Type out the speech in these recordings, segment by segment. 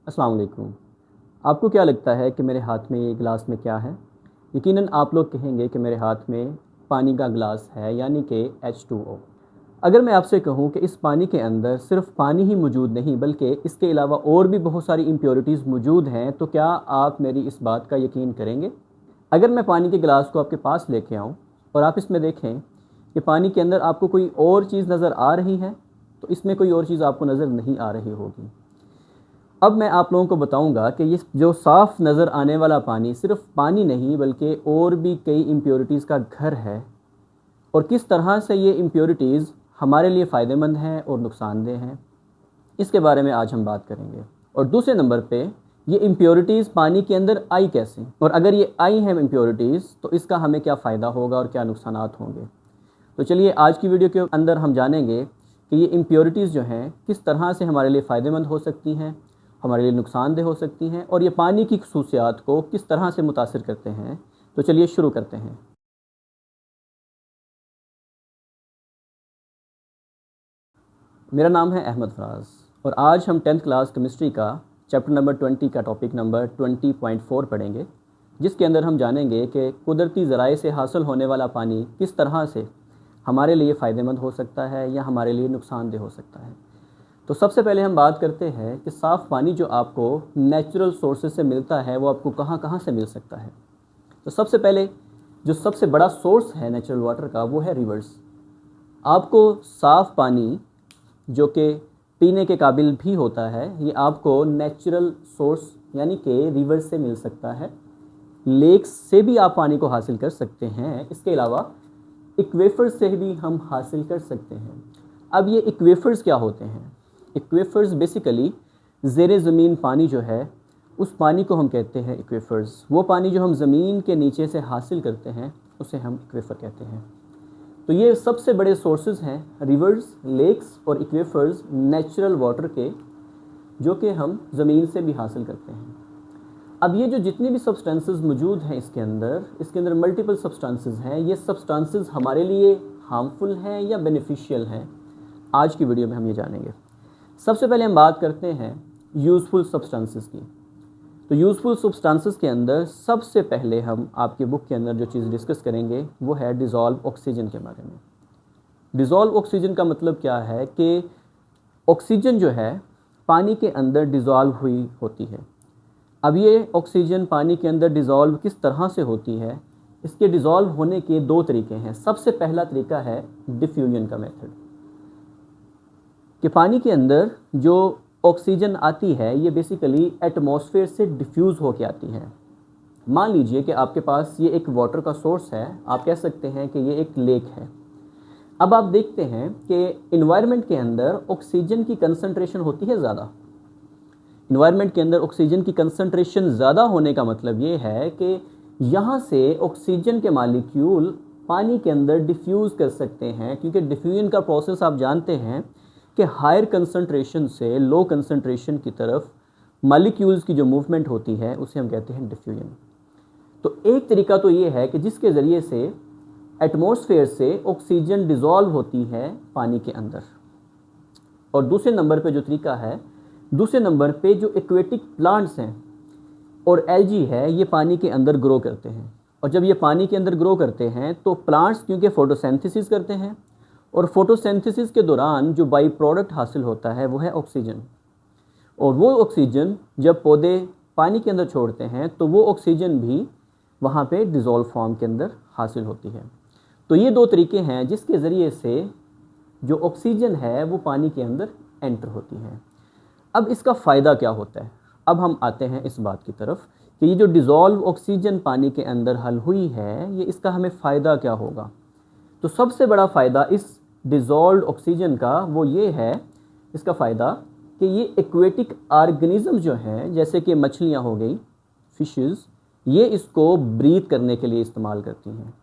अस्सलाम वालेकुम। आपको क्या लगता है कि मेरे हाथ में ये गिलास में क्या है? यकीनन आप लोग कहेंगे कि मेरे हाथ में पानी का गिलास है, यानी कि H2O। अगर मैं आपसे कहूँ कि इस पानी के अंदर सिर्फ़ पानी ही मौजूद नहीं बल्कि इसके अलावा और भी बहुत सारी इम्प्योरिटीज़ मौजूद हैं, तो क्या आप मेरी इस बात का यकीन करेंगे? अगर मैं पानी के गिलास को आपके पास लेके आऊँ और आप इसमें देखें कि पानी के अंदर आपको कोई और चीज़ नज़र आ रही है, तो इसमें कोई और चीज़ आपको नज़र नहीं आ रही होगी। अब मैं आप लोगों को बताऊंगा कि ये जो साफ़ नज़र आने वाला पानी सिर्फ़ पानी नहीं बल्कि और भी कई इम्प्योरिटीज़ का घर है, और किस तरह से ये इम्प्योरिटीज़ हमारे लिए फ़ायदेमंद हैं और नुकसानदेह हैं, इसके बारे में आज हम बात करेंगे। और दूसरे नंबर पे, ये इम्प्योरिटीज़ पानी के अंदर आई कैसे, और अगर ये आई हैं इम्प्योरिटीज़ तो इसका हमें क्या फ़ायदा होगा और क्या नुकसानात होंगे। तो चलिए आज की वीडियो के अंदर हम जानेंगे कि ये इम्प्योरिटीज़ जो हैं किस तरह से हमारे लिए फ़ायदेमंद हो सकती हैं, हमारे लिए नुकसानदेह हो सकती हैं, और ये पानी की खसूसियात को किस तरह से मुतासिर करते हैं। तो चलिए शुरू करते हैं। मेरा नाम है अहमद फराज, और आज हम 10th क्लास केमिस्ट्री का चैप्टर नंबर 20 का टॉपिक नंबर 20.4 पढ़ेंगे, जिसके अंदर हम जानेंगे कि कुदरती ज़राए से हासिल होने वाला पानी किस तरह से हमारे लिए फ़ायदेमंद हो सकता है या हमारे लिए नुकसानदेह हो सकता है। तो सबसे पहले हम बात करते हैं कि साफ़ पानी जो आपको नेचुरल सोर्सेज से मिलता है वो आपको कहाँ कहाँ से मिल सकता है। तो सबसे पहले जो सबसे बड़ा सोर्स है नेचुरल वाटर का, वो है रिवर्स। आपको साफ़ पानी जो कि पीने के काबिल भी होता है, ये आपको नेचुरल सोर्स यानी कि रिवर से मिल सकता है। लेक्स से भी आप पानी को हासिल कर सकते हैं। इसके अलावा एक्वेफर्स से भी हम हासिल कर सकते हैं। अब ये एक्वेफर्स क्या होते हैं? एक्वेफर्स बेसिकली ज़ेरे ज़मीन पानी जो है, उस पानी को हम कहते हैं एक्वेफर्स। वो पानी जो हम ज़मीन के नीचे से हासिल करते हैं उसे हम एक्वेफर कहते हैं। तो ये सबसे बड़े सोर्सेज हैं रिवर्स, लेक्स और एक्वेफर्स नेचुरल वाटर के, जो कि हम ज़मीन से भी हासिल करते हैं। अब ये जो जितनी भी सब्सटेंसेस मौजूद हैं इसके अंदर मल्टीपल सब्सटेंसेस हैं। ये सब्सटेंसेस हमारे लिए हार्मफुल हैं या बेनिफिशियल हैं, आज की वीडियो में हम ये जानेंगे। सबसे पहले हम बात करते हैं यूज़फुल सब्सटेंसेस की। तो यूज़फुल सब्सटेंसेस के अंदर सबसे पहले हम आपके बुक के अंदर जो चीज़ डिस्कस करेंगे वो है डिज़ोल्व ऑक्सीजन के बारे में। डिज़ोल्व ऑक्सीजन का मतलब क्या है कि ऑक्सीजन जो है पानी के अंदर डिज़ोल्व हुई होती है। अब ये ऑक्सीजन पानी के अंदर डिज़ोल्व किस तरह से होती है, इसके डिज़ोल्व होने के दो तरीके हैं। सबसे पहला तरीका है डिफ्यूजन का मेथड, कि पानी के अंदर जो ऑक्सीजन आती है ये बेसिकली एटमॉस्फेयर से डिफ्यूज़ होके आती है। मान लीजिए कि आपके पास ये एक वाटर का सोर्स है, आप कह सकते हैं कि ये एक लेक है। अब आप देखते हैं कि इन्वायरमेंट के अंदर ऑक्सीजन की कंसंट्रेशन होती है ज़्यादा। इन्वायरमेंट के अंदर ऑक्सीजन की कंसंट्रेशन ज़्यादा होने का मतलब ये है कि यहाँ से ऑक्सीजन के मालिक्यूल पानी के अंदर डिफ्यूज़ कर सकते हैं, क्योंकि डिफ्यूजन का प्रोसेस आप जानते हैं कि हायर कंसंट्रेशन से लो कंसंट्रेशन की तरफ मालिक्यूल्स की जो मूवमेंट होती है उसे हम कहते हैं डिफ्यूजन। तो एक तरीका तो ये है कि जिसके ज़रिए से एटमॉस्फेयर से ऑक्सीजन डिज़ोल्व होती है पानी के अंदर। और दूसरे नंबर पे जो तरीका है, दूसरे नंबर पे जो एक्वेटिक प्लांट्स हैं और एल्गी है, ये पानी के अंदर ग्रो करते हैं। और जब ये पानी के अंदर ग्रो करते हैं तो प्लांट्स क्योंकि फोटोसिंथेसिस करते हैं, और फोटोसिंथेसिस के दौरान जो बाई प्रोडक्ट हासिल होता है वो है ऑक्सीजन। और वो ऑक्सीजन जब पौधे पानी के अंदर छोड़ते हैं तो वो ऑक्सीजन भी वहाँ पे डिज़ोल्व फॉर्म के अंदर हासिल होती है। तो ये दो तरीके हैं जिसके ज़रिए से जो ऑक्सीजन है वो पानी के अंदर एंटर होती है। अब इसका फ़ायदा क्या होता है? अब हम आते हैं इस बात की तरफ कि ये जो डिज़ोल्व ऑक्सीजन पानी के अंदर हल हुई है, ये इसका हमें फ़ायदा क्या होगा। तो सबसे बड़ा फ़ायदा इस डिज़ोल्व ऑक्सीजन का वो ये है, इसका फ़ायदा कि ये एक्वेटिक ऑर्गेनिज्म जो हैं, जैसे कि मछलियाँ हो गई, फिशेस, ये इसको ब्रीथ करने के लिए इस्तेमाल करती हैं।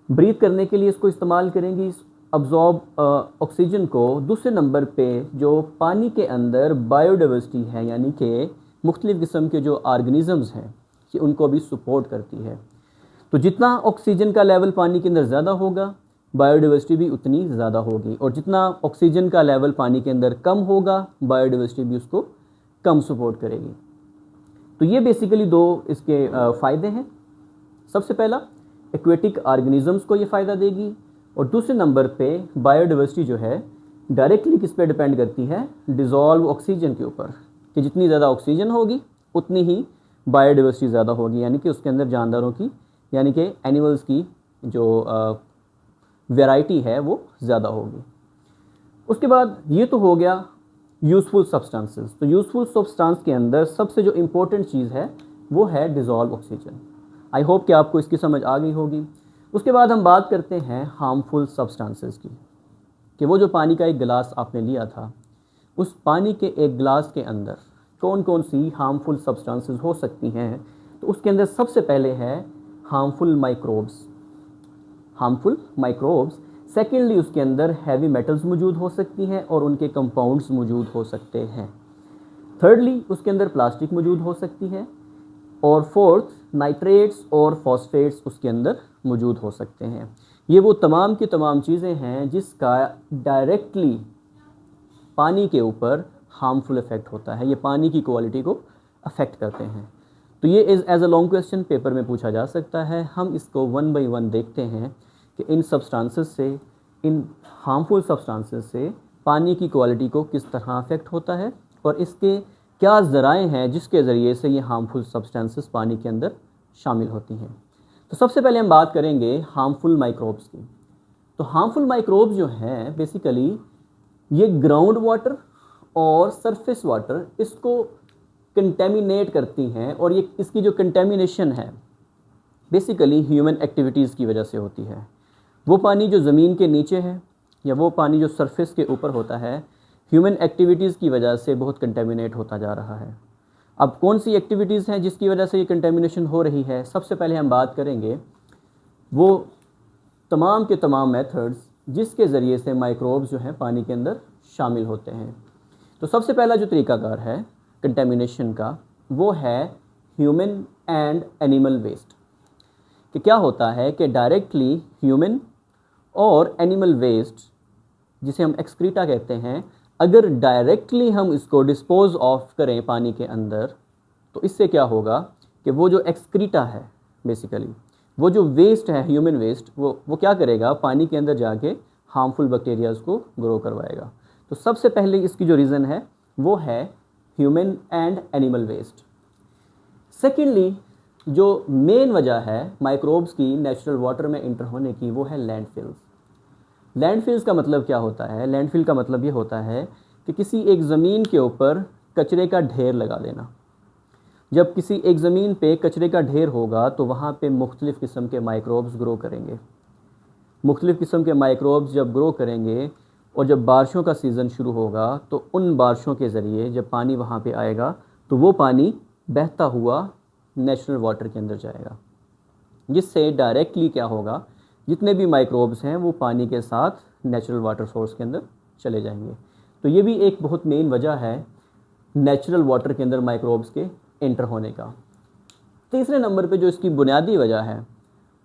ब्रीथ करने के लिए इसको इस्तेमाल करेंगी, इस अब्जॉर्ब ऑक्सीजन को। दूसरे नंबर पे जो पानी के अंदर बायोडाइवर्सिटी है, यानी कि मुख्तलिफ़ किस्म के जो ऑर्गेनिज़म्स हैं, कि उनको भी सपोर्ट करती है। तो जितना ऑक्सीजन का लेवल पानी के अंदर ज़्यादा होगा, बायोडाइवर्सिटी भी उतनी ज़्यादा होगी, और जितना ऑक्सीजन का लेवल पानी के अंदर कम होगा, बायोडाइवर्सिटी भी उसको कम सपोर्ट करेगी। तो ये बेसिकली दो इसके फ़ायदे हैं। सबसे पहला, एक्वेटिक ऑर्गेनिजम्स को ये फ़ायदा देगी, और दूसरे नंबर पे बायोडाइवर्सिटी जो है डायरेक्टली किस पे डिपेंड करती है, डिज़ोल्व ऑक्सीजन के ऊपर, कि जितनी ज़्यादा ऑक्सीजन होगी उतनी ही बायोडाइवर्सिटी ज़्यादा होगी, यानी कि उसके अंदर जानदारों की, यानी कि एनिमल्स की जो वैरायटी है वो ज़्यादा होगी। उसके बाद ये तो हो गया यूज़फुल सब्सटेंसेस। तो यूज़फुल सब्सटेंस के अंदर सबसे जो इम्पोर्टेंट चीज़ है वो है डिज़ोल्व ऑक्सीजन। आई होप कि आपको इसकी समझ आ गई होगी। उसके बाद हम बात करते हैं हार्मफुल सब्सटेंसेस की, कि वो जो पानी का एक गिलास आपने लिया था, उस पानी के एक गिलास के अंदर कौन कौन सी हार्मफुल सब्सटेंसेस हो सकती हैं। तो उसके अंदर सबसे पहले है harmful microbes, harmful microbes. Secondly उसके अंदर हैवी मेटल्स मौजूद हो सकती हैं और उनके कंपाउंड्स मौजूद हो सकते हैं। थर्डली उसके अंदर प्लास्टिक मौजूद हो सकती है, और फोर्थ नाइट्रेट्स और फॉस्फेट्स उसके अंदर मौजूद हो सकते हैं। ये वो तमाम की तमाम चीज़ें हैं जिसका डायरेक्टली पानी के ऊपर हार्मफुल इफ़ेक्ट होता है, ये पानी की क्वालिटी को अफेक्ट करते हैं। तो ये as a long question paper में पूछा जा सकता है। हम इसको वन बाई वन देखते हैं कि इन सब्सटेंसेस से, इन हार्मफुल सब्सटेंसेस से पानी की क्वालिटी को किस तरह अफेक्ट होता है, और इसके क्या ज़राए हैं जिसके ज़रिए से ये हार्मफुल सब्सटेंसेस पानी के अंदर शामिल होती हैं। तो सबसे पहले हम बात करेंगे हार्मफुल माइक्रोब्स की। तो हार्मफुल माइक्रोब्स जो हैं बेसिकली ये ग्राउंड वाटर और सरफेस वाटर इसको कंटेमिनेट करती हैं, और ये इसकी जो कंटेमिनेशन है बेसिकली ह्यूमन एक्टिविटीज़ की वजह से होती है। वो पानी जो ज़मीन के नीचे है या वो पानी जो सरफेस के ऊपर होता है, ह्यूमन एक्टिविटीज़ की वजह से बहुत कंटेमिनेट होता जा रहा है। अब कौन सी एक्टिविटीज़ हैं जिसकी वजह से ये कंटेमिनेशन हो रही है? सबसे पहले हम बात करेंगे वो तमाम के तमाम मेथड्स जिसके ज़रिए से माइक्रोब्स जो हैं पानी के अंदर शामिल होते हैं। तो सबसे पहला जो तरीकाकार है कंटेमिनेशन का वो है ह्यूमन एंड एनिमल वेस्ट। कि क्या होता है कि डायरेक्टली ह्यूमन और एनिमल वेस्ट, जिसे हम एक्सक्रीटा कहते हैं, अगर डायरेक्टली हम इसको डिस्पोज ऑफ करें पानी के अंदर, तो इससे क्या होगा कि वो जो एक्सक्रीटा है बेसिकली, वो जो वेस्ट है ह्यूमन वेस्ट, वो क्या करेगा, पानी के अंदर जाके हार्मफुल बैक्टीरियाज को ग्रो करवाएगा। तो सबसे पहले इसकी जो रीज़न है वो है human and animal waste. Secondly जो मेन वजह है माइक्रोब्स की नेचुरल वाटर में इंटर होने की वो है लैंडफिल्स। लैंडफिल्स का मतलब क्या होता है? लैंडफिल का मतलब ये होता है कि किसी एक ज़मीन के ऊपर कचरे का ढेर लगा देना। जब किसी एक ज़मीन पे कचरे का ढेर होगा तो वहाँ पे मुख्तलिफ़ किस्म के माइक्रोब्स ग्रो करेंगे। मुख्तलिफ़ किस्म के माइक्रोब्स जब ग्रो करेंगे और जब बारिशों का सीज़न शुरू होगा तो उन बारिशों के ज़रिए जब पानी वहाँ पे आएगा तो वो पानी बहता हुआ नेचुरल वाटर के अंदर जाएगा, जिससे डायरेक्टली क्या होगा, जितने भी माइक्रोब्स हैं वो पानी के साथ नेचुरल वाटर सोर्स के अंदर चले जाएंगे। तो ये भी एक बहुत मेन वजह है नेचुरल वाटर के अंदर माइक्रोब्स के एंटर होने का। तीसरे नंबर पे जो इसकी बुनियादी वजह है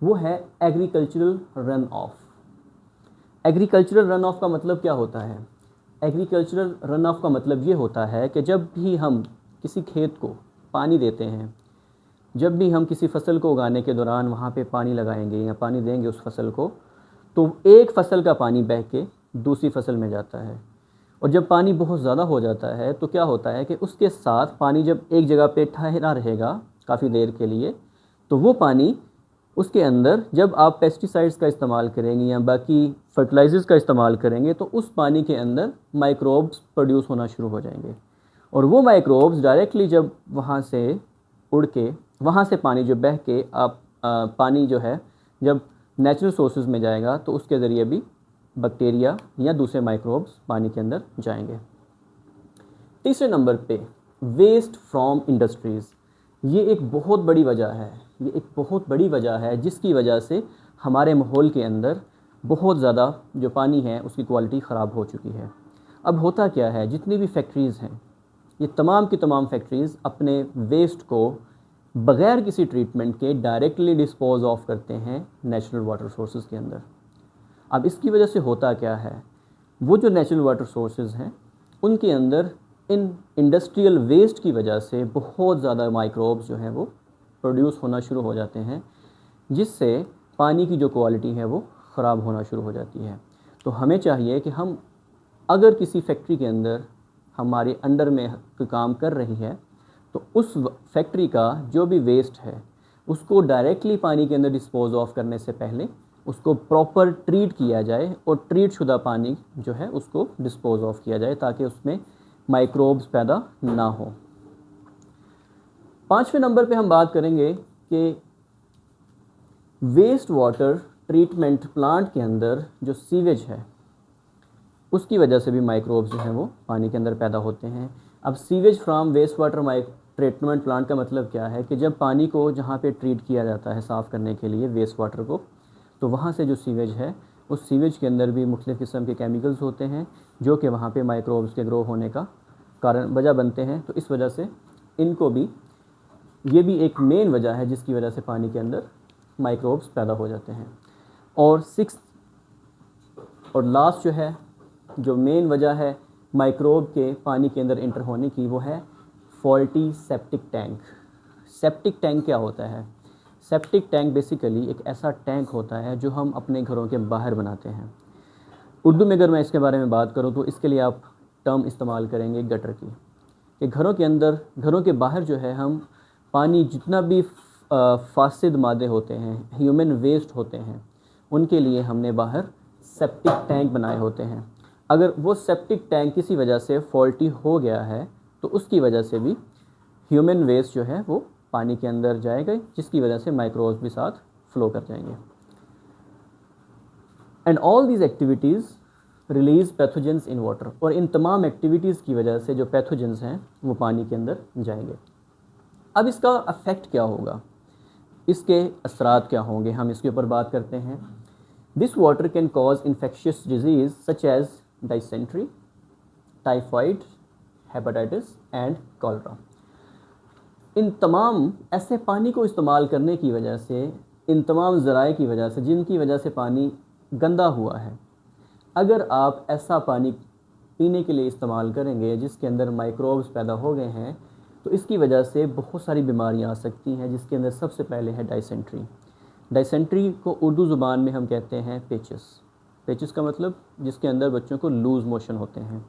वो है agricultural run of. Agricultural run of का मतलब क्या होता है? एग्रीकल्चरल रन ऑफ का मतलब ये होता है कि जब भी हम किसी खेत को पानी देते हैं, जब भी हम किसी फसल को उगाने के दौरान वहाँ पे पानी लगाएंगे या पानी देंगे उस फसल को, तो एक फसल का पानी बह के दूसरी फसल में जाता है। और जब पानी बहुत ज़्यादा हो जाता है तो क्या होता है कि उसके साथ पानी जब एक जगह पे ठहरा रहेगा काफ़ी देर के लिए, तो वो पानी उसके अंदर जब आप पेस्टिसाइड्स का इस्तेमाल करेंगे या बाकी फर्टिलाइज़र्स का इस्तेमाल करेंगे तो उस पानी के अंदर माइक्रोब्स प्रोड्यूस होना शुरू हो जाएंगे। और वो माइक्रोब्स डायरेक्टली जब वहाँ से उड़ के, वहाँ से पानी जो बह के पानी जो है जब नेचुरल सोर्सेज में जाएगा तो उसके ज़रिए भी बैक्टीरिया या दूसरे माइक्रोब्स पानी के अंदर जाएंगे। तीसरे नंबर पे वेस्ट फ्रॉम इंडस्ट्रीज़। ये एक बहुत बड़ी वजह है, ये एक बहुत बड़ी वजह है जिसकी वजह से हमारे माहौल के अंदर बहुत ज़्यादा जो पानी है उसकी क्वालिटी ख़राब हो चुकी है। अब होता क्या है, जितनी भी फैक्ट्रीज़ हैं, ये तमाम की तमाम फैक्ट्रीज़ अपने वेस्ट को बग़ैर किसी ट्रीटमेंट के डायरेक्टली डिस्पोज ऑफ करते हैं नेचुरल वाटर सोर्सेज के अंदर। अब इसकी वजह से होता क्या है, वो जो नेचुरल वाटर सोर्सेज हैं उनके अंदर इन इंडस्ट्रियल वेस्ट की वजह से बहुत ज़्यादा माइक्रोब्स जो हैं वो प्रोड्यूस होना शुरू हो जाते हैं, जिससे पानी की जो क्वालिटी है वो ख़राब होना शुरू हो जाती है। तो हमें चाहिए कि हम अगर किसी फैक्ट्री के अंदर हमारे अंडर में कोई काम कर रही है तो उस फैक्ट्री का जो भी वेस्ट है उसको डायरेक्टली पानी के अंदर डिस्पोज ऑफ करने से पहले उसको प्रॉपर ट्रीट किया जाए और ट्रीट शुदा पानी जो है उसको डिस्पोज ऑफ किया जाए ताकि उसमें माइक्रोब्स पैदा ना हो। 5वें नंबर पे हम बात करेंगे कि वेस्ट वाटर ट्रीटमेंट प्लांट के अंदर जो सीवेज है उसकी वजह से भी माइक्रोब्स जो हैं वो पानी के अंदर पैदा होते हैं। अब sewage from waste water treatment plant का मतलब क्या है कि जब पानी को जहाँ पे ट्रीट किया जाता है साफ़ करने के लिए वेस्ट वाटर को, तो वहाँ से जो सीवेज है उस सीवेज के अंदर भी मुख्तलिफ़ किस्म के केमिकल्स होते हैं जो कि वहाँ पे माइक्रोब्स के ग्रो होने का कारण वजह बनते हैं। तो इस वजह से इनको भी, ये भी एक मेन वजह है जिसकी वजह से पानी के अंदर माइक्रोब्स पैदा हो जाते हैं। और 6 और लास्ट जो है, जो मेन वजह है माइक्रोब के पानी के अंदर इंटर होने की, वो है faulty septic tank. Septic tank क्या होता है? सेप्टिक टैंक बेसिकली एक ऐसा टैंक होता है जो हम अपने घरों के बाहर बनाते हैं। उर्दू में अगर मैं इसके बारे में बात करूं तो इसके लिए आप टर्म इस्तेमाल करेंगे गटर की, कि घरों के अंदर, घरों के बाहर जो है हम पानी जितना भी फासिद मादे होते हैं, ह्यूमन वेस्ट होते हैं, उनके लिए हमने बाहर सेप्टिक टैंक बनाए होते हैं। अगर वो सेप्टिक टैंक किसी वजह से फॉल्टी हो गया है तो उसकी वजह से भी ह्यूमन वेस्ट जो है वो पानी के अंदर जाएगा, जिसकी वजह से माइक्रोब्स भी साथ फ्लो कर जाएंगे। And all these activities release pathogens in water, और इन तमाम एक्टिविटीज़ की वजह से जो पैथोजेंस हैं वो पानी के अंदर जाएंगे। अब इसका अफेक्ट क्या होगा, इसके असरात क्या होंगे, हम इसके ऊपर बात करते हैं। This water can cause infectious disease such as dysentery, typhoid, hepatitis and cholera. इन तमाम ऐसे पानी को इस्तेमाल करने की वजह से, इन तमाम ज़राए की वजह से जिनकी वजह से पानी गंदा हुआ है, अगर आप ऐसा पानी पीने के लिए इस्तेमाल करेंगे जिसके अंदर माइक्रोब्स पैदा हो गए हैं, तो इसकी वजह से बहुत सारी बीमारियां आ सकती हैं, जिसके अंदर सबसे पहले है डाइसेंट्री। डाइसेंट्री को उर्दू ज़ुबान में हम कहते हैं पेचिस। पेचिस का मतलब जिसके अंदर बच्चों को लूज़ मोशन होते हैं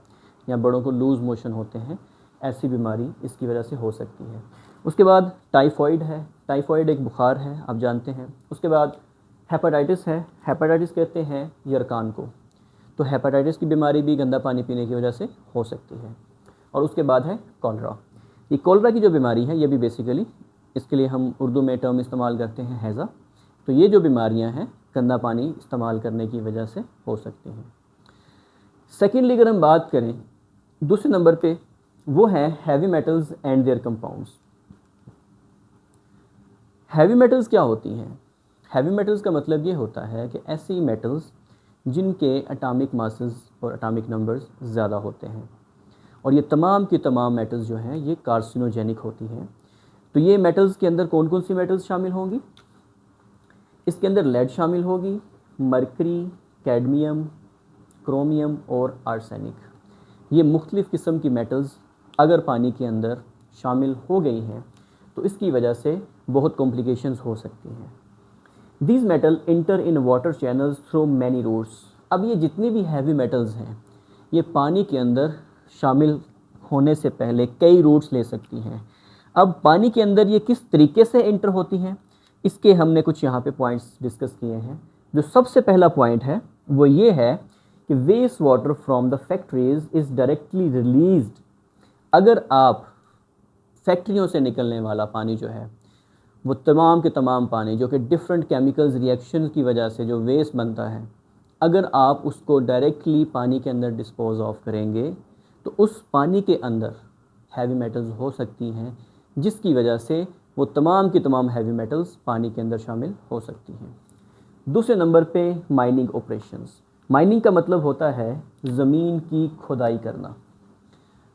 या बड़ों को लूज़ मोशन होते हैं, ऐसी बीमारी इसकी वजह से हो सकती है। उसके बाद टाइफॉइड है, टाइफॉइड एक बुखार है, आप जानते हैं। उसके बाद हेपेटाइटिस है, हेपेटाइटिस कहते हैं यरकान को, तो हेपेटाइटिस की बीमारी भी गंदा पानी पीने की वजह से हो सकती है। और उसके बाद है कॉलरा। ये कॉलरा की जो बीमारी है ये भी बेसिकली, इसके लिए हम उर्दू में टर्म इस्तेमाल करते हैं हैज़ा। तो ये जो बीमारियां हैं गंदा पानी इस्तेमाल करने की वजह से हो सकती हैं। सेकेंडली अगर हम बात करें दूसरे नंबर पे, वो है heavy metals and there compounds. Heavy metals क्या होती हैं? हैवी मेटल्स का मतलब ये होता है कि ऐसी मेटल्स जिनके एटॉमिक मासेस और एटॉमिक नंबर्स ज़्यादा होते हैं, और ये तमाम की तमाम मेटल्स जो हैं ये कार्सिनोजेनिक होती हैं। तो ये मेटल्स के अंदर कौन कौन सी मेटल्स शामिल होंगी? इसके अंदर लेड शामिल होगी, मरकरी, कैडमियम, क्रोमियम और आर्सेनिक। ये मुख्तलिफ़ किस्म की मेटल्स अगर पानी के अंदर शामिल हो गई हैं तो इसकी वजह से बहुत कॉम्प्लिकेशंस हो सकती हैं। These metal inter in water channels through many routes. अब ये जितनी भी हैवी मेटल्स हैं ये पानी के अंदर शामिल होने से पहले कई रूट्स ले सकती हैं। अब पानी के अंदर ये किस तरीके से इंटर होती हैं, इसके हमने कुछ यहाँ पे पॉइंट्स डिस्कस किए हैं। जो सबसे पहला पॉइंट है वो ये है कि waste water from the factories is directly released. अगर आप फैक्ट्रियों से निकलने वाला पानी जो है वो तमाम के तमाम पानी जो कि डिफरेंट केमिकल्स रिएक्शन की वजह से जो वेस्ट बनता है, अगर आप उसको डायरेक्टली पानी के अंदर डिस्पोज ऑफ करेंगे तो उस पानी के अंदर हैवी मेटल्स हो सकती हैं, जिसकी वजह से वो तमाम की तमाम हैवी मेटल्स पानी के अंदर शामिल हो सकती हैं। दूसरे नंबर पे माइनिंग ऑपरेशंस। माइनिंग का मतलब होता है ज़मीन की खुदाई करना।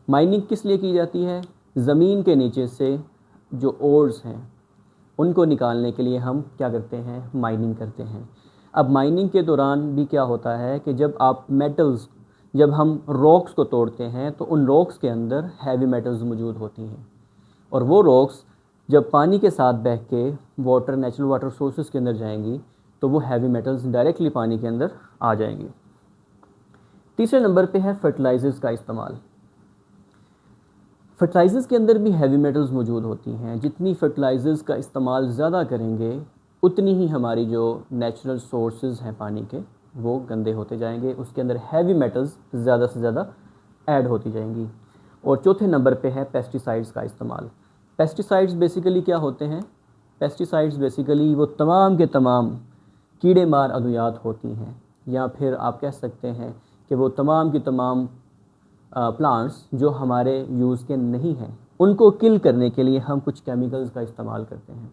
माइनिंग किस लिए की जाती है? ज़मीन के नीचे से जो ओर्स हैं उनको निकालने के लिए हम क्या करते हैं? माइनिंग करते हैं। अब माइनिंग के दौरान भी क्या होता है कि जब आप मेटल्स जब हम रॉक्स को तोड़ते हैं तो उन रॉक्स के अंदर हैवी मेटल्स मौजूद होती हैं, और वो रॉक्स जब पानी के साथ बह के वाटर नेचुरल वाटर सोर्सेज के अंदर जाएंगी तो वो हैवी मेटल्स डायरेक्टली पानी के अंदर आ जाएंगी। तीसरे नंबर पे है फर्टिलाइजर्स का इस्तेमाल। फर्टिलाइजर्स के अंदर भी हैवी मेटल्स मौजूद होती हैं। जितनी फर्टिलाइजर्स का इस्तेमाल ज़्यादा करेंगे उतनी ही हमारी जो नेचुरल सोर्सेज हैं पानी के वो गंदे होते जाएंगे, उसके अंदर हैवी मेटल्स ज़्यादा से ज़्यादा ऐड होती जाएंगी। और चौथे नंबर पे है पेस्टिसाइड्स का इस्तेमाल। पेस्टिसाइड्स बेसिकली क्या होते हैं? पेस्टिसाइड्स बेसिकली वो तमाम के तमाम कीड़े मार अद्वियात होती हैं, या फिर आप कह सकते हैं कि वो तमाम की तमाम प्लांट्स जो हमारे यूज़ के नहीं हैं उनको किल करने के लिए हम कुछ केमिकल्स का इस्तेमाल करते हैं,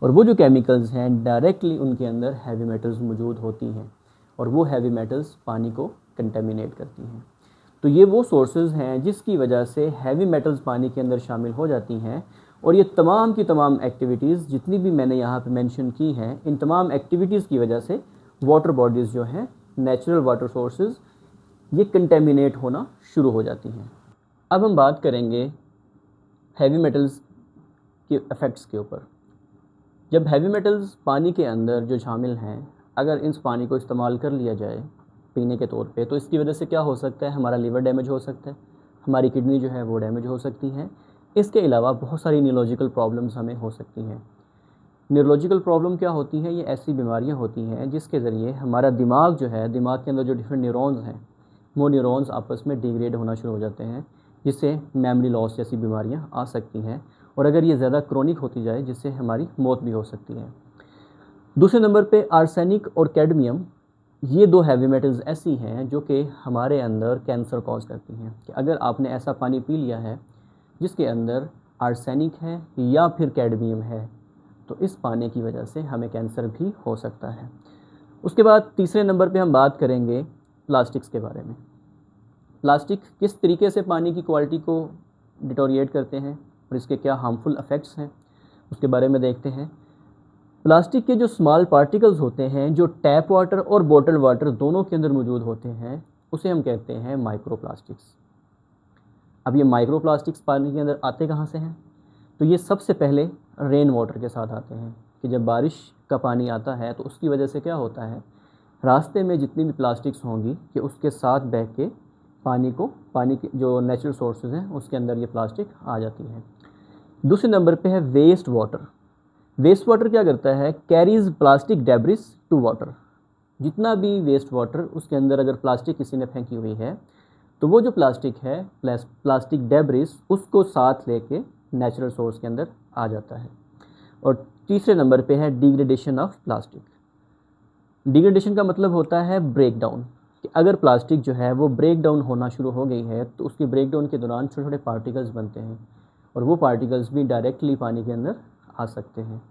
और वो जो केमिकल्स हैं डायरेक्टली उनके अंदर हैवी मेटल्स मौजूद होती हैं, और वो हैवी मेटल्स पानी को कंटेमिनेट करती हैं। तो ये वो सोर्सेज हैं जिसकी वजह से हैवी मेटल्स पानी के अंदर शामिल हो जाती हैं, और ये तमाम की तमाम एक्टिविटीज़ जितनी भी मैंने यहाँ पे मेंशन की हैं, इन तमाम एक्टिविटीज़ की वजह से वाटर बॉडीज़ जो हैं, नेचुरल वाटर सोर्सेज, ये कंटेमिनेट होना शुरू हो जाती हैं। अब हम बात करेंगे हैवी मेटल्स के इफ़ेक्ट्स के ऊपर। जब हैवी मेटल्स पानी के अंदर जो शामिल हैं, अगर इस पानी को इस्तेमाल कर लिया जाए पीने के तौर पे, तो इसकी वजह से क्या हो सकता है? हमारा लीवर डैमेज हो सकता है, हमारी किडनी जो है वो डैमेज हो सकती है। इसके अलावा बहुत सारी न्यूरोलॉजिकल प्रॉब्लम्स हमें हो सकती हैं। न्यूरोलॉजिकल प्रॉब्लम क्या होती हैं? ये ऐसी बीमारियां होती हैं जिसके ज़रिए हमारा दिमाग जो है, दिमाग के अंदर जो डिफरेंट न्यूरॉन्स हैं, वो न्यूरॉन्स आपस में डिग्रेड होना शुरू हो जाते हैं, जिससे मेमोरी लॉस जैसी बीमारियाँ आ सकती हैं, और अगर ये ज़्यादा क्रोनिक होती जाए जिससे हमारी मौत भी हो सकती है। दूसरे नंबर पे आर्सेनिक और कैडमियम, ये दो हैवी मेटल्स ऐसी हैं जो कि हमारे अंदर कैंसर कॉज करती हैं। कि अगर आपने ऐसा पानी पी लिया है जिसके अंदर आर्सेनिक है या फिर कैडमियम है, तो इस पानी की वजह से हमें कैंसर भी हो सकता है। उसके बाद तीसरे नंबर पे हम बात करेंगे प्लास्टिक्स के बारे में। प्लास्टिक किस तरीके से पानी की क्वालिटी को डिटोरिएट करते हैं और इसके क्या हार्मफुल इफ़ेक्ट्स हैं, उसके बारे में देखते हैं। प्लास्टिक के जो स्मॉल पार्टिकल्स होते हैं, जो टैप वाटर और बॉटल वाटर दोनों के अंदर मौजूद होते हैं, उसे हम कहते हैं माइक्रोप्लास्टिक्स। अब ये माइक्रोप्लास्टिक्स पानी के अंदर आते कहाँ से हैं? तो ये सबसे पहले रेन वाटर के साथ आते हैं, कि जब बारिश का पानी आता है तो उसकी वजह से क्या होता है, रास्ते में जितनी भी प्लास्टिक्स होंगी कि उसके साथ बह के पानी के जो नेचुरल सोर्सेज हैं उसके अंदर ये प्लास्टिक आ जाती है। दूसरे नंबर पे है वेस्ट वाटर। वेस्ट वाटर क्या करता है? Carries plastic debris to water. जितना भी वेस्ट वाटर, उसके अंदर अगर प्लास्टिक किसी ने फेंकी हुई है तो वो जो प्लास्टिक है, प्लास्टिक डेब्रिस, उसको साथ लेके नेचुरल सोर्स के अंदर आ जाता है। और तीसरे नंबर पे है डिग्रेडेशन ऑफ प्लास्टिक। डिग्रेडेशन का मतलब होता है ब्रेक डाउन, कि अगर प्लास्टिक जो है वो ब्रेक डाउन होना शुरू हो गई है तो उसकी ब्रेक डाउन के दौरान छोटे छोटे पार्टिकल्स बनते हैं, और वो पार्टिकल्स भी डायरेक्टली पानी के अंदर आ सकते हैं।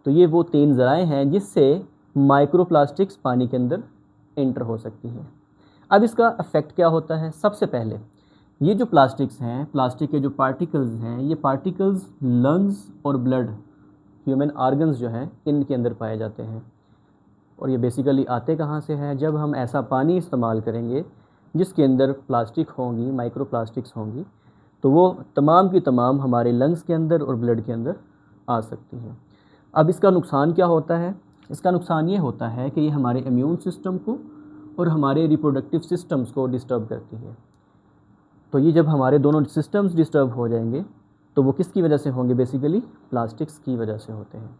तो ये वो 3 ज़राए हैं जिससे माइक्रोप्लास्टिक्स पानी के अंदर एंटर हो सकती हैं। अब इसका इफ़ेक्ट क्या होता है? सबसे पहले ये जो प्लास्टिक्स हैं, प्लास्टिक के जो पार्टिकल्स हैं, ये पार्टिकल्स लंग्स और ब्लड, ह्यूमन आर्गन्स जो हैं, इनके अंदर पाए जाते हैं। और ये बेसिकली आते कहाँ से हैं? जब हम ऐसा पानी इस्तेमाल करेंगे जिसके अंदर प्लास्टिक होंगी, माइक्रोप्लास्टिक्स होंगी, तो वो तमाम की तमाम हमारे लंग्स के अंदर और ब्लड के अंदर आ सकती हैं। अब इसका नुकसान क्या होता है? इसका नुकसान ये होता है कि ये हमारे इम्यून सिस्टम को और हमारे रिप्रोडक्टिव सिस्टम्स को डिस्टर्ब करती है। तो ये जब हमारे दोनों सिस्टम्स डिस्टर्ब हो जाएंगे तो वो किसकी वजह से होंगे? बेसिकली प्लास्टिक्स की वजह से होते हैं।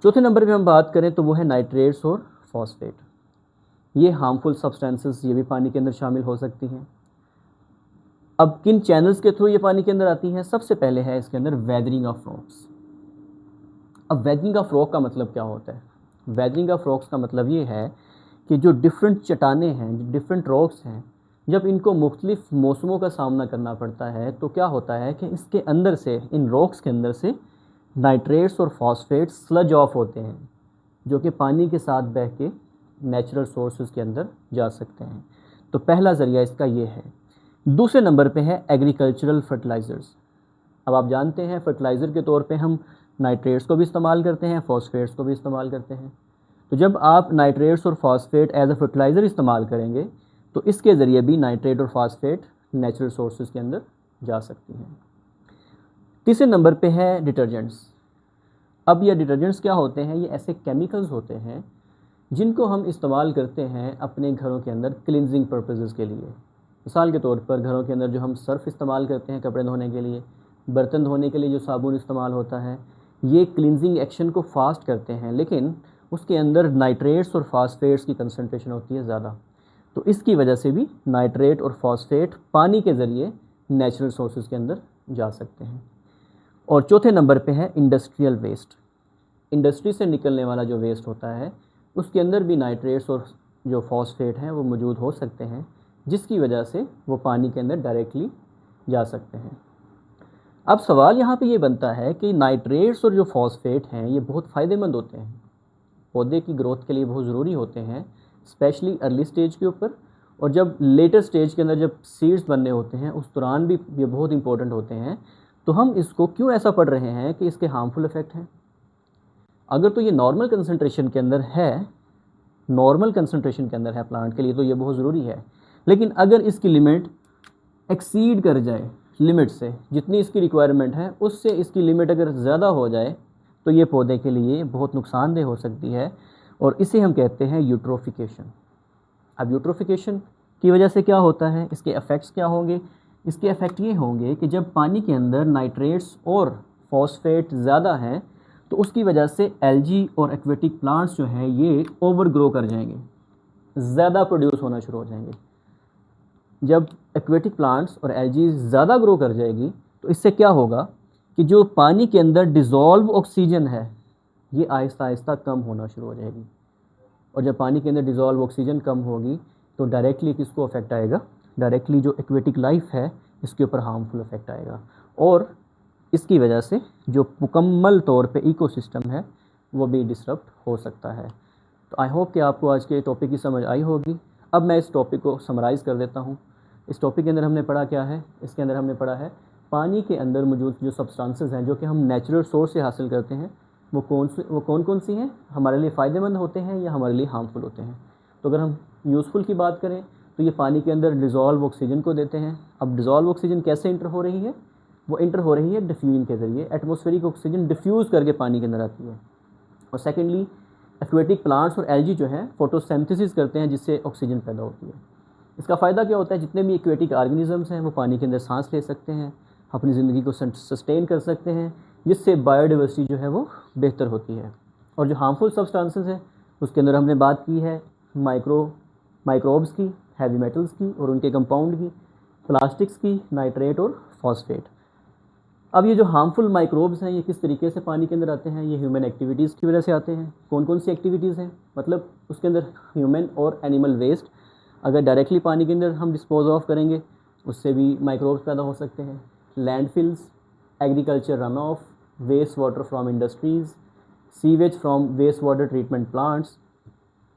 चौथे नंबर पे हम बात करें तो वो है नाइट्रेट्स और फॉस्फेट। ये हार्मफुल सब्सटेंसेस, ये भी पानी के अंदर शामिल हो सकती हैं। अब किन चैनल्स के थ्रू ये पानी के अंदर आती हैं? सबसे पहले है इसके अंदर वेदरिंग ऑफ रॉक्स। अब वेदरिंग ऑफ रॉक का मतलब क्या होता है? वेदरिंग ऑफ रॉक्स का मतलब ये है कि जो डिफरेंट चट्टानें हैं, जो डिफरेंट रॉक्स हैं, जब इनको मुख्तलिफ मौसमों का सामना करना पड़ता है तो क्या होता है कि इसके अंदर से, इन रॉक्स के अंदर से नाइट्रेट्स और फॉस्फेट्स स्लज ऑफ होते हैं, जो कि पानी के साथ बह के नेचुरल सोर्सेज के अंदर जा सकते हैं। तो पहला ज़रिया इसका ये है। दूसरे नंबर पे है एग्रीकल्चरल फर्टिलाइज़र्स। अब आप जानते हैं फर्टिलाइज़र के तौर पे हम नाइट्रेट्स को भी इस्तेमाल करते हैं, फॉस्फेट्स को भी इस्तेमाल करते हैं। तो जब आप नाइट्रेट्स और फॉस्फेट एज अ फर्टिलाइज़र इस्तेमाल करेंगे तो इसके ज़रिए भी नाइट्रेट और फास्फेट नेचुरल सोर्सेज के अंदर जा सकती हैं। तीसरे नंबर पे है डिटर्जेंट्स। अब ये डिटर्जेंट्स क्या होते हैं? ये ऐसे केमिकल्स होते हैं जिनको हम इस्तेमाल करते हैं अपने घरों के अंदर क्लिनजिंग पर्पसेस के लिए। मिसाल के तौर पर घरों के अंदर जो हम सर्फ़ इस्तेमाल करते हैं कपड़े धोने के लिए, बर्तन धोने के लिए जो साबुन इस्तेमाल होता है, ये क्लिनजिंग एक्शन को फास्ट करते हैं, लेकिन उसके अंदर नाइट्रेट्स और फास्फेट्स की कंसनट्रेशन होती है ज़्यादा। तो इसकी वजह से भी नाइट्रेट और फास्फेट पानी के ज़रिए नेचुरल सोर्सेज के अंदर जा सकते हैं। और चौथे नंबर पे है इंडस्ट्रियल वेस्ट। इंडस्ट्री से निकलने वाला जो वेस्ट होता है उसके अंदर भी नाइट्रेट्स और जो फॉस्फेट हैं वो मौजूद हो सकते हैं, जिसकी वजह से वो पानी के अंदर डायरेक्टली जा सकते हैं। अब सवाल यहाँ पे ये बनता है कि नाइट्रेट्स और जो फॉस्फेट हैं ये बहुत फ़ायदेमंद होते हैं, पौधे की ग्रोथ के लिए बहुत ज़रूरी होते हैं, स्पेशली अर्ली स्टेज के ऊपर, और जब लेटर स्टेज के अंदर जब सीड्स बनने होते हैं उस दौरान भी ये बहुत इंपॉर्टेंट होते हैं। तो हम इसको क्यों ऐसा पढ़ रहे हैं कि इसके हार्मफुल इफ़ेक्ट हैं? अगर तो ये नॉर्मल कंसंट्रेशन के अंदर है, नॉर्मल कंसंट्रेशन के अंदर है प्लांट के लिए, तो ये बहुत ज़रूरी है। लेकिन अगर इसकी लिमिट एक्सीड कर जाए, लिमिट से जितनी इसकी रिक्वायरमेंट है उससे इसकी लिमिट अगर ज़्यादा हो जाए तो ये पौधे के लिए बहुत नुकसानदेह हो सकती है, और इसे हम कहते हैं यूट्रोफिकेशन। अब यूट्रोफिकेशन की वजह से क्या होता है, इसके इफ़ेक्ट्स क्या होंगे? इसके इफ़ेक्ट ये होंगे कि जब पानी के अंदर नाइट्रेट्स और फॉस्फेट ज़्यादा हैं तो उसकी वजह से एल्गी और एक्वेटिक प्लांट्स जो हैं ये ओवर ग्रो कर जाएंगे, ज़्यादा प्रोड्यूस होना शुरू हो जाएंगे। जब एक्वेटिक प्लांट्स और एल्गी ज़्यादा ग्रो कर जाएगी तो इससे क्या होगा कि जो पानी के अंदर डिज़ोल्व ऑक्सीजन है ये आहिस्ता आहिस्ता कम होना शुरू हो जाएगी, और जब पानी के अंदर डिज़ोल्व ऑक्सीजन कम होगी तो डायरेक्टली किसको अफेक्ट आएगा? डायरेक्टली जो एक्वेटिक लाइफ है इसके ऊपर हार्मफुल इफ़ेक्ट आएगा, और इसकी वजह से जो मुकम्मल तौर पे इकोसिस्टम है वो भी डिसरप्ट हो सकता है। तो आई होप कि आपको आज के टॉपिक की समझ आई होगी। अब मैं इस टॉपिक को समराइज़ कर देता हूँ। इस टॉपिक के अंदर हमने पढ़ा क्या है? इसके अंदर हमने पढ़ा है पानी के अंदर मौजूद जो सब्सटेंसेस हैं जो कि हम नेचुरल सोर्स से हासिल करते हैं वो कौन कौन सी हैं, हमारे लिए फ़ायदेमंद होते हैं या हमारे लिए हार्मफुल होते हैं। तो अगर हम यूज़फुल की बात करें तो ये पानी के अंदर डिज़ोल्व ऑक्सीजन को देते हैं। अब डिज़ोल्व ऑक्सीजन कैसे इंटर हो रही है? वो इंटर हो रही है डिफ्यूजन के ज़रिए, एटमॉस्फेरिक ऑक्सीजन डिफ्यूज़ करके पानी के अंदर आती है। और सेकेंडली एक्वेटिक प्लांट्स और एल्गी जो हैं फोटोसिंथेसिस करते हैं जिससे ऑक्सीजन पैदा होती है। इसका फ़ायदा क्या होता है? जितने भी एक्वेटिक ऑर्गेनिजम्स हैं वो पानी के अंदर सांस ले सकते हैं, अपनी ज़िंदगी को सस्टेन कर सकते हैं, जिससे बायोडाइवर्सिटी जो है वो बेहतर होती है। और जो हार्मफुल सब्सटेंसेस हैं उसके अंदर हमने बात की है माइक्रोब्स की, हैवी मेटल्स की और उनके कंपाउंड की, प्लास्टिक्स की, नाइट्रेट और फॉस्फेट। अब ये जो हार्मफुल माइक्रोब्स हैं ये किस तरीके से पानी के अंदर आते हैं? ये ह्यूमन एक्टिविटीज़ की वजह से आते हैं। कौन कौन सी एक्टिविटीज़ हैं? मतलब उसके अंदर ह्यूमन और एनिमल वेस्ट अगर डायरेक्टली पानी के अंदर हम डिस्पोज ऑफ करेंगे उससे भी माइक्रोब्स पैदा हो सकते हैं। Landfills, agriculture run off, waste water from industries, sewage from waste water treatment plants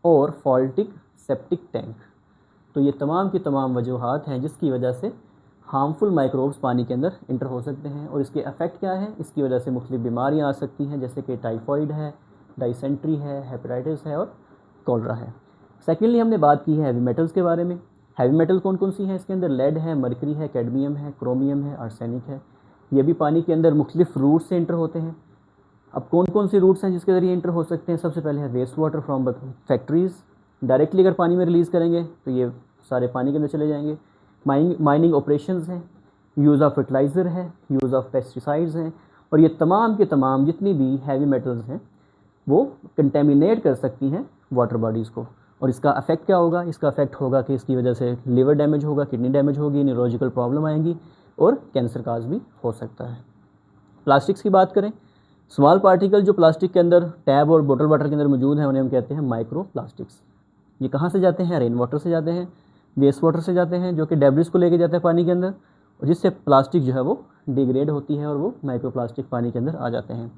और फॉल्टिक सेप्टिक टैंक। तो ये तमाम की तमाम वजूहात हैं जिसकी वजह से हार्मफुल माइक्रोब्स पानी के अंदर इंटर हो सकते हैं। और इसके इफ़ेक्ट क्या है? इसकी वजह से मुख्तलिफ बीमारियाँ आ सकती हैं जैसे कि टाइफॉइड है, डाइसेंट्री है, हेपेटाइटिस है और कॉलरा है। सेकेंडली हमने बात की है हैवी मेटल्स के बारे में। हैवी मेटल कौन कौन सी हैं? इसके अंदर लेड है, मरकरी है, कैडमियम है, क्रोमियम है, आर्सेनिक है। ये भी पानी के अंदर मुख्तलिफ रूट से इंटर होते हैं। अब कौन कौन सी रूट्स हैं जिसके ज़रिए इंटर हो सकते हैं? सबसे पहले है waste water from factories. Directly अगर पानी में रिलीज़ करेंगे तो ये सारे पानी के अंदर चले जाएंगे। माइनिंग ऑपरेशंस हैं, यूज़ ऑफ फर्टिलाइज़र है, यूज़ ऑफ पेस्टिसाइड्स हैं, और ये तमाम के तमाम जितनी भी हैवी मेटल्स हैं वो कंटेमिनेट कर सकती हैं वाटर बॉडीज़ को। और इसका अफेक्ट क्या होगा? इसका अफेक्ट होगा कि इसकी वजह से लिवर डैमेज होगा, किडनी डैमेज होगी, न्यूरोलॉजिकल प्रॉब्लम आएंगी और कैंसर काज भी हो सकता है। प्लास्टिक्स की बात करें, स्मॉल पार्टिकल जो प्लास्टिक के अंदर टैब और बोतल वाटर के अंदर मौजूद हैं उन्हें हम कहते हैं माइक्रो प्लास्टिक्स। ये कहाँ से जाते हैं? रेन वाटर से जाते हैं, वेस्ट वाटर से जाते हैं जो कि डेब्रिस को लेके जाते हैं पानी के अंदर, और जिससे प्लास्टिक जो है वो डिग्रेड होती है और वो माइक्रो प्लास्टिक पानी के अंदर आ जाते हैं।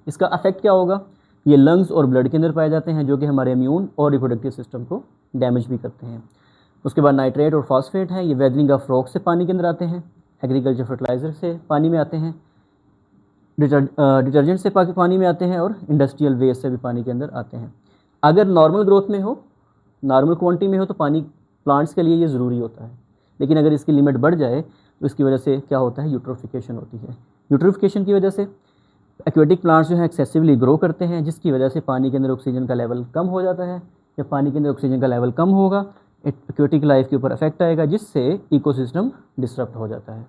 इसका अफेक्ट क्या होगा? ये लंग्स और ब्लड के अंदर पाए जाते हैं जो कि हमारे इम्यून और रिप्रोडक्टिव सिस्टम को डैमेज भी करते हैं। उसके बाद नाइट्रेट और फॉस्फेट हैं, ये वेदरिंग ऑफ रॉक से पानी के अंदर आते हैं, एग्रीकल्चर फर्टिलाइज़र से पानी में आते हैं, डिटर्जेंट से पानी में आते हैं और इंडस्ट्रियल वेस्ट से भी पानी के अंदर आते हैं। अगर नॉर्मल ग्रोथ में हो, नॉर्मल क्वांटिटी में हो तो पानी प्लांट्स के लिए ये ज़रूरी होता है। लेकिन अगर इसकी लिमिट बढ़ जाए तो इसकी वजह से क्या होता है, यूट्रोफिकेशन होती है। यूट्रोफिकेशन की वजह से एक्वेटिक प्लांट्स जो है एक्सेसिवली ग्रो करते हैं, जिसकी वजह से पानी के अंदर ऑक्सीजन का लेवल कम हो जाता है। जब पानी के अंदर ऑक्सीजन का लेवल कम होगा, एक्वेटिक लाइफ के ऊपर इफेक्ट आएगा, जिससे इकोसिस्टम डिस्टर्ब हो जाता है।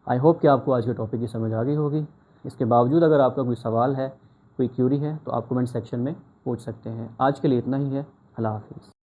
आई होप कि आपको आज के टॉपिक की समझ आ गई होगी। इसके बावजूद अगर आपका कोई सवाल है, कोई क्यूरी है, तो आप कमेंट सेक्शन में पूछ सकते हैं। आज के लिए इतना ही है। अल्लाह हाफिज़।